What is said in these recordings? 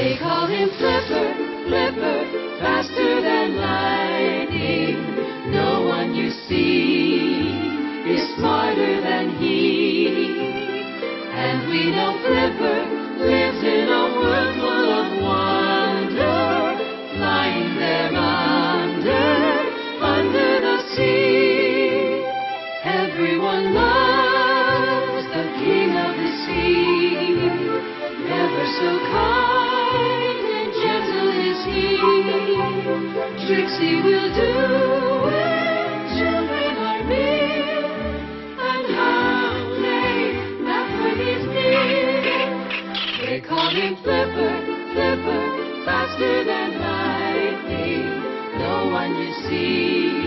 They call him Flipper, Flipper, faster than lightning. No one you see is smarter than he. And we know Flipper lives in a world full of wonder, flying there under the sea. Everyone loves the king of the sea, never so kind and gentle is he. Tricks he will do when children are near, and how they laugh when he's near. They call him Flipper, Flipper, faster than lightning. No one you see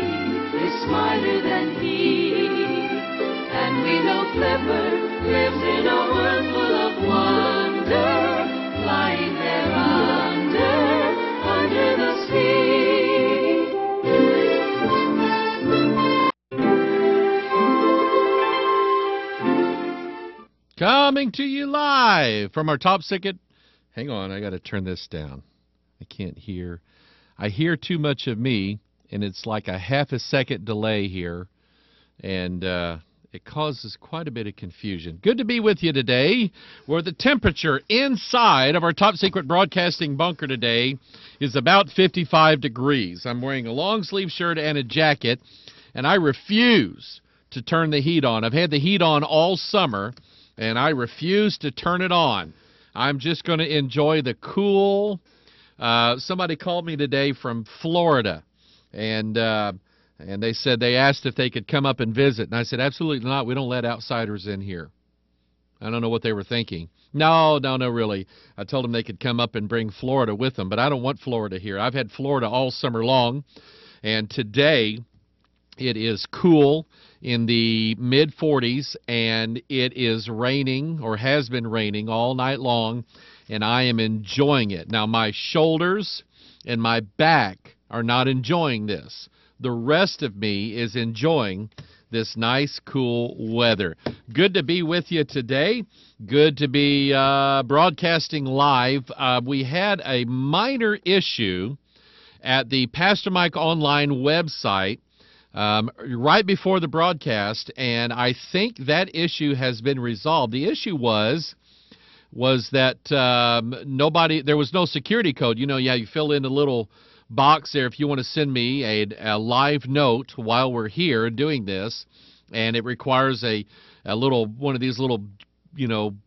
is smarter than he. And we know Flipper lives in a world full of wonder, flying there under the sea. Coming to you live from our top secret. Hang on, I got to turn this down. I can't hear. I hear too much of me, and it's like a half a second delay here, and it causes quite a bit of confusion. Good to be with you today, where the temperature inside of our top secret broadcasting bunker today is about 55 degrees. I'm wearing a long sleeve shirt and a jacket, and I refuse to turn the heat on. I've had the heat on all summer, and I refuse to turn it on. I'm just going to enjoy the cool. Somebody called me today from Florida, and they said they asked if they could come up and visit. And I said, absolutely not. We don't let outsiders in here. I don't know what they were thinking. No, really. I told them they could come up and bring Florida with them, but I don't want Florida here. I've had Florida all summer long, and today it is cool in the mid-40s, and it is raining, or has been raining, all night long, and I am enjoying it. Now, my shoulders and my back are not enjoying this. The rest of me is enjoying this nice, cool weather. Good to be with you today. Good to be broadcasting live. We had a minor issue at the Pastor Mike Online website right before the broadcast, and I think that issue has been resolved. The issue was that there was no security code. You know, you fill in a little box there if you want to send me a live note while we're here doing this, and it requires a little one of these little,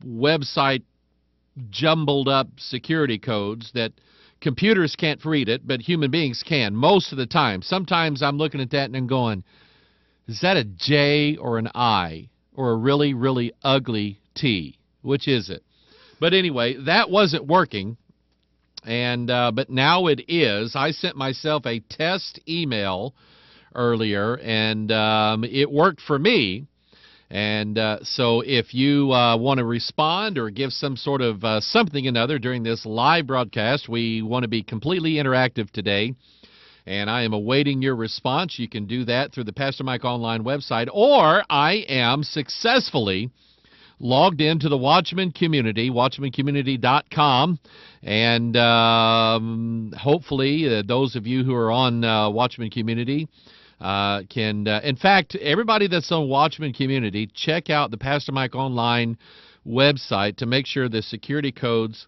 website jumbled up security codes that computers can't read it, but human beings can most of the time. Sometimes I'm looking at that and I'm going, is that a J or an I or a really, really ugly T? Which is it? But anyway, that wasn't working, and but now it is. I sent myself a test email earlier, and it worked for me. And so if you want to respond or give some sort of something or another during this live broadcast, we want to be completely interactive today, and I am awaiting your response. You can do that through the Pastor Mike Online website, or I am successfully logged into the Watchman community, watchmancommunity.com, and hopefully those of you who are on Watchman community can, in fact, everybody that's on Watchman community, check out the Pastor Mike Online website to make sure the security codes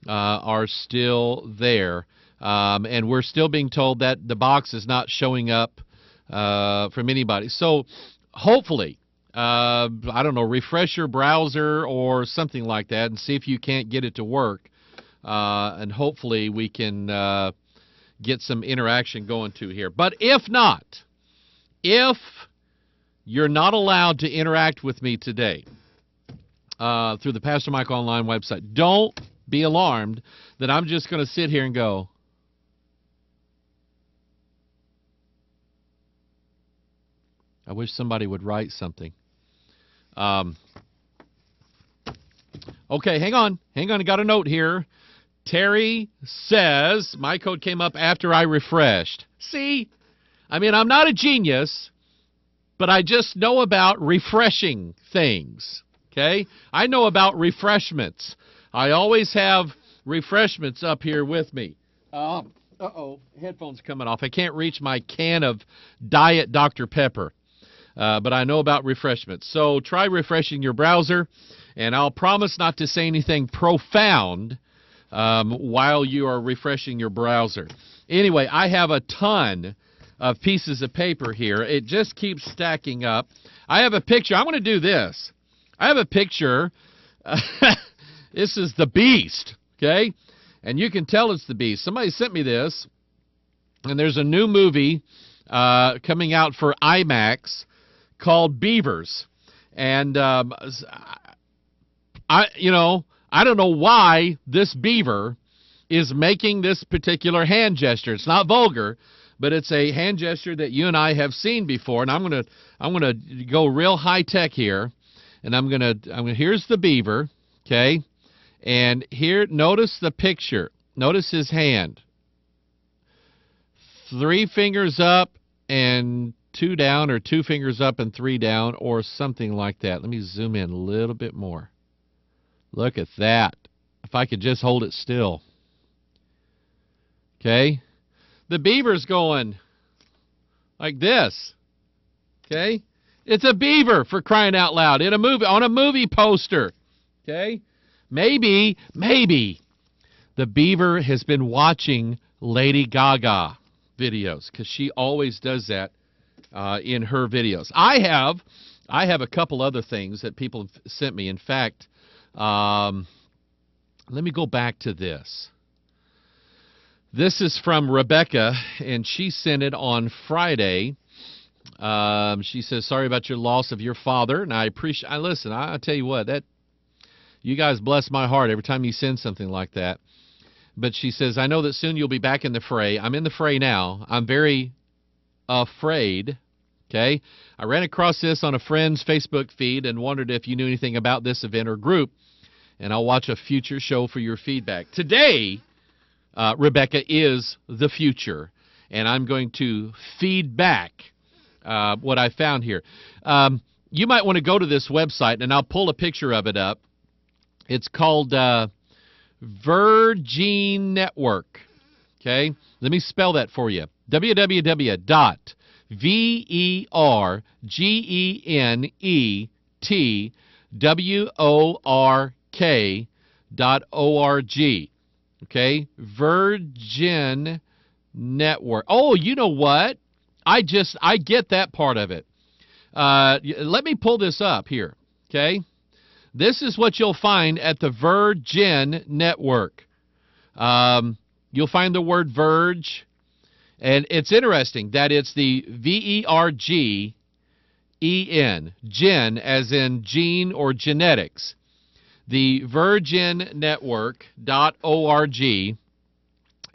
are still there. And we're still being told that the box is not showing up from anybody. So hopefully, I don't know, refresh your browser or something like that and see if you can't get it to work. And hopefully we can get some interaction going to here. But if not, if you're not allowed to interact with me today through the Pastor Mike Online website, don't be alarmed that I'm just going to sit here and go, I wish somebody would write something. Okay, hang on. I got a note here. Terry says, my code came up after I refreshed. See? I mean, I'm not a genius, but I just know about refreshing things, okay? I know about refreshments. I always have refreshments up here with me. Uh-oh, headphones coming off. I can't reach my can of Diet Dr. Pepper, but I know about refreshments. So try refreshing your browser, and I'll promise not to say anything profound while you are refreshing your browser. Anyway, I have a ton of pieces of paper here. It just keeps stacking up. I have a picture. I'm going to do this. I have a picture. This is the Beast, okay? And you can tell it's the Beast. Somebody sent me this, and there's a new movie coming out for IMAX called Beavers. And I don't know why this beaver is making this particular hand gesture. It's not vulgar, but it's a hand gesture that you and I have seen before. And I'm gonna go real high tech here, and I'm gonna here's the beaver, okay? And here, notice the picture. Notice his hand. 3 fingers up and 2 down, or 2 fingers up and 3 down, or something like that. Let me zoom in a little bit more. Look at that. If I could just hold it still. Okay? The beaver's going like this. Okay? It's a beaver, for crying out loud, in a movie, on a movie poster. Okay? Maybe the beaver has been watching Lady Gaga videos, because she always does that in her videos. I have a couple other things that people have sent me. In fact, let me go back to this. This is from Rebecca, and she sent it on Friday. She says, sorry about your loss of your father, and I appreciate. Listen, I tell you what, that you guys bless my heart every time you send something like that. But she says, I know that soon you'll be back in the fray. I'm in the fray now. I'm very afraid. Okay? I ran across this on a friend's Facebook feed and wondered if you knew anything about this event or group, and I'll watch a future show for your feedback. Today, Rebecca, is the future, and I'm going to feed back what I found here. You might want to go to this website, and I'll pull a picture of it up. It's called Virgin Network. Okay? Let me spell that for you. www.vergennetwork.org. Okay? Virgin Network. Oh, you know what? I get that part of it. Let me pull this up here. Okay? This is what you'll find at the Virgin Network. You'll find the word Verge, and it's interesting that it's the VERGEN, gen as in gene or genetics, the virginnetwork.org,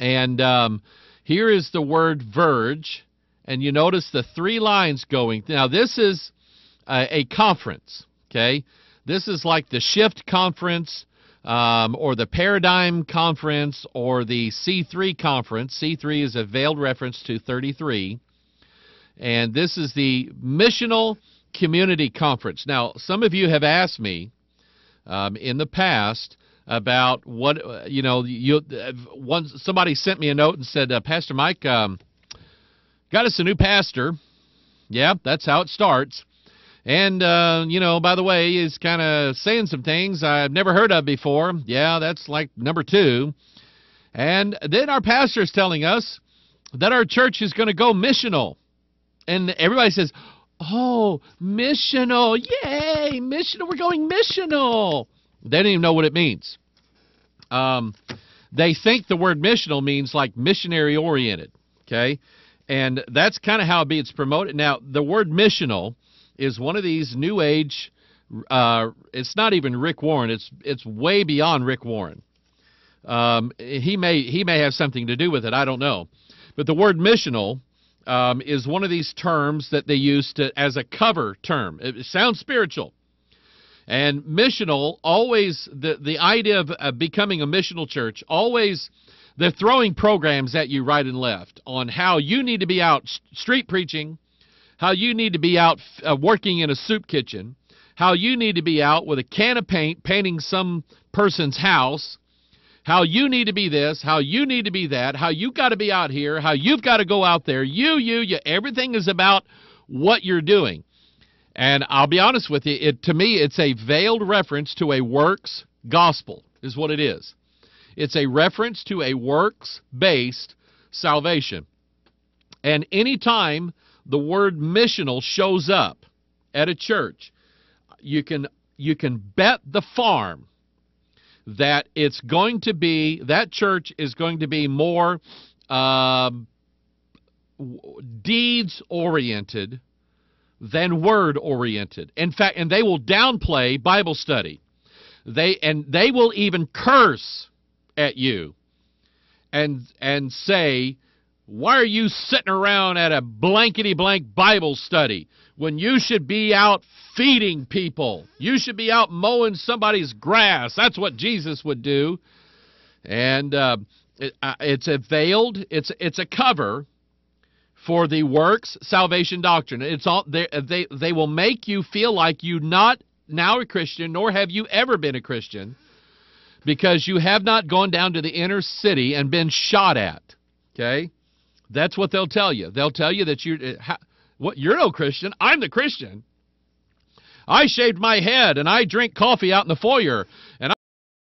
and here is the word Verge, and you notice the 3 lines going. Now, this is a conference, okay? This is like the Shift Conference, or the Paradigm Conference, or the C3 Conference. C3 is a veiled reference to 33. And this is the Missional Community Conference. Now, some of you have asked me in the past about what, somebody sent me a note and said, Pastor Mike, got us a new pastor. Yeah, that's how it starts. And, by the way, he's kind of saying some things I've never heard of before. Yeah, that's like number 2. And then our pastor's telling us that our church is going to go missional. And everybody says, oh, missional, yay, missional, we're going missional. They don't even know what it means. They think the word missional means like missionary-oriented, okay? And that's kind of how it's promoted. Now, the word missional is one of these New Age, it's not even Rick Warren, it's way beyond Rick Warren. He may have something to do with it, I don't know. But the word missional is one of these terms that they use as a cover term. It sounds spiritual. And missional, always, the idea of becoming a missional church, always, they're throwing programs at you right and left on how you need to be out street preaching, how you need to be out working in a soup kitchen, how you need to be out with a can of paint painting some person's house, how you need to be this, how you need to be that, how you got to be out here, how you've got to go out there. You. Everything is about what you're doing. And I'll be honest with you, to me, it's a veiled reference to a works gospel, is what it is. It's a reference to a works-based salvation. And anytime the word missional shows up at a church, you can bet the farm that it's going to be, that church is going to be more deeds-oriented than word-oriented. In fact, and they will downplay Bible study. They will even curse at you and say, why are you sitting around at a blankety-blank Bible study when you should be out feeding people? You should be out mowing somebody's grass. That's what Jesus would do. And it's a veiled, it's a cover for the works salvation doctrine. It's all they will make you feel like you're not now a Christian, nor have you ever been a Christian, because you have not gone down to the inner city and been shot at. Okay? That's what they'll tell you. They'll tell you that you're no Christian. I'm the Christian. I shaved my head and I drink coffee out in the foyer and